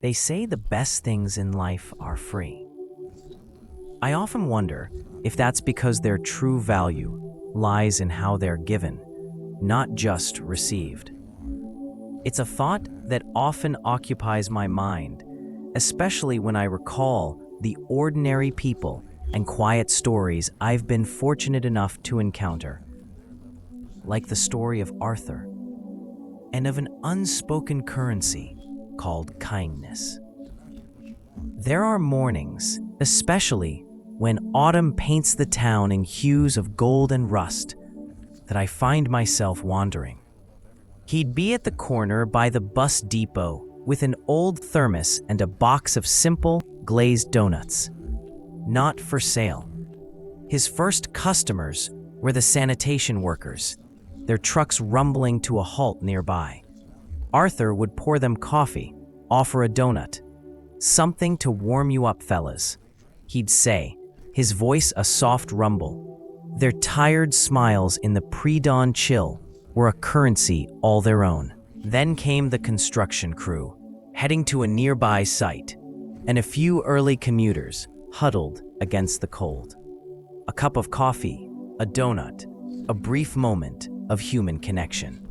They say the best things in life are free. I often wonder if that's because their true value lies in how they're given, not just received. It's a thought that often occupies my mind, especially when I recall the ordinary people and quiet stories I've been fortunate enough to encounter, like the story of Arthur and of an unspoken currency called kindness. There are mornings, especially when autumn paints the town in hues of gold and rust, that I find myself wandering. He'd be at the corner by the bus depot with an old thermos and a box of simple, glazed donuts. Not for sale. His first customers were the sanitation workers, their trucks rumbling to a halt nearby. Arthur would pour them coffee, offer a donut. "Something to warm you up, fellas," he'd say, his voice a soft rumble. Their tired smiles in the pre-dawn chill were a currency all their own. Then came the construction crew, heading to a nearby site, and a few early commuters huddled against the cold. A cup of coffee, a donut, a brief moment of human connection.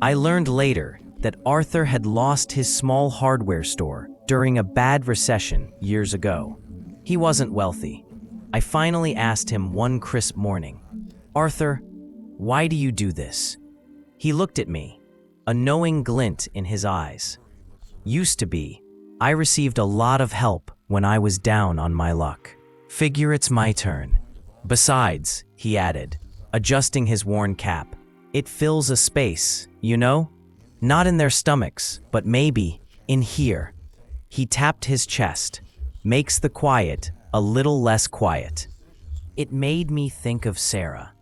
I learned later that Arthur had lost his small hardware store during a bad recession years ago. He wasn't wealthy. I finally asked him one crisp morning, "Arthur, why do you do this?" He looked at me, a knowing glint in his eyes. "Used to be, I received a lot of help when I was down on my luck. Figure it's my turn. Besides," he added, adjusting his worn cap, "it fills a space, you know? Not in their stomachs, but maybe in here." He tapped his chest, "Makes the quiet a little less quiet." It made me think of Sarah,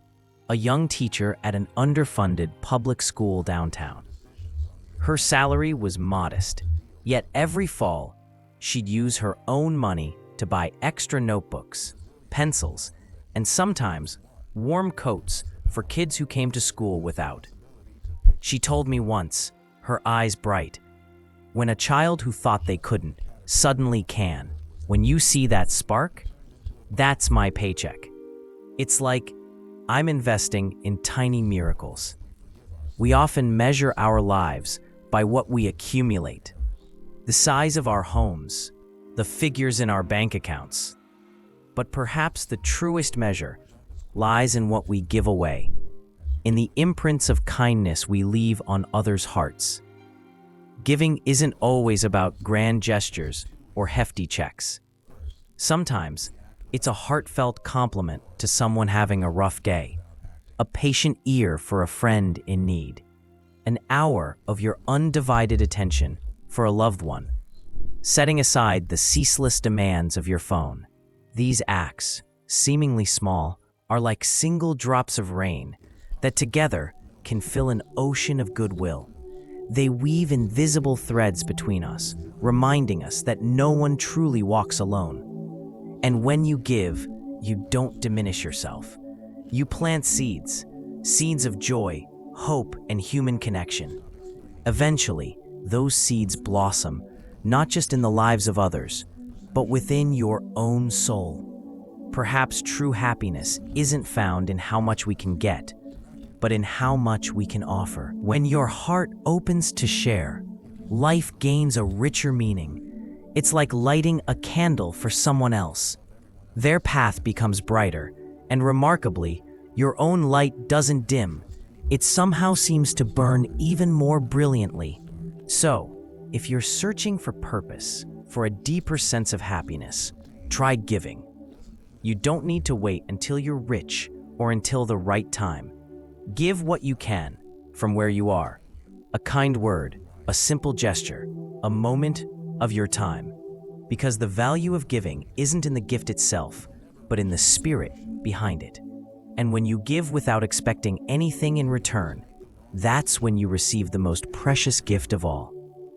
a young teacher at an underfunded public school downtown. Her salary was modest, yet every fall, she'd use her own money to buy extra notebooks, pencils, and sometimes warm coats for kids who came to school without. She told me once, her eyes bright, "When a child who thought they couldn't suddenly can, when you see that spark, that's my paycheck." It's like I'm investing in tiny miracles. We often measure our lives by what we accumulate, the size of our homes, the figures in our bank accounts. But perhaps the truest measure lies in what we give away, in the imprints of kindness we leave on others' hearts. Giving isn't always about grand gestures or hefty checks. Sometimes, it's a heartfelt compliment to someone having a rough day, a patient ear for a friend in need, an hour of your undivided attention for a loved one, setting aside the ceaseless demands of your phone. These acts, seemingly small, are like single drops of rain that together can fill an ocean of goodwill. They weave invisible threads between us, reminding us that no one truly walks alone. And when you give, you don't diminish yourself. You plant seeds, seeds of joy, hope, and human connection. Eventually, those seeds blossom, not just in the lives of others, but within your own soul. Perhaps true happiness isn't found in how much we can get, but in how much we can offer. When your heart opens to share, life gains a richer meaning. It's like lighting a candle for someone else. Their path becomes brighter, and remarkably, your own light doesn't dim. It somehow seems to burn even more brilliantly. So, if you're searching for purpose, for a deeper sense of happiness, try giving. You don't need to wait until you're rich or until the right time. Give what you can, from where you are. A kind word, a simple gesture, a moment of your time. Because the value of giving isn't in the gift itself, but in the spirit behind it. And when you give without expecting anything in return, that's when you receive the most precious gift of all,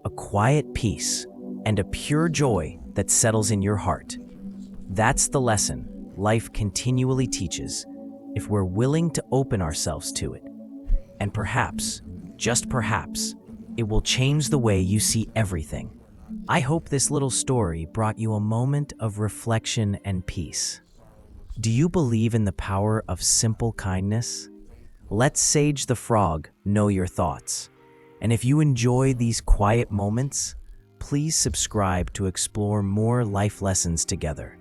a quiet peace and a pure joy that settles in your heart. That's the lesson life continually teaches, if we're willing to open ourselves to it. And perhaps, just perhaps, it will change the way you see everything. I hope this little story brought you a moment of reflection and peace. Do you believe in the power of simple kindness? Let Sage the Frog know your thoughts. And if you enjoy these quiet moments, please subscribe to explore more life lessons together.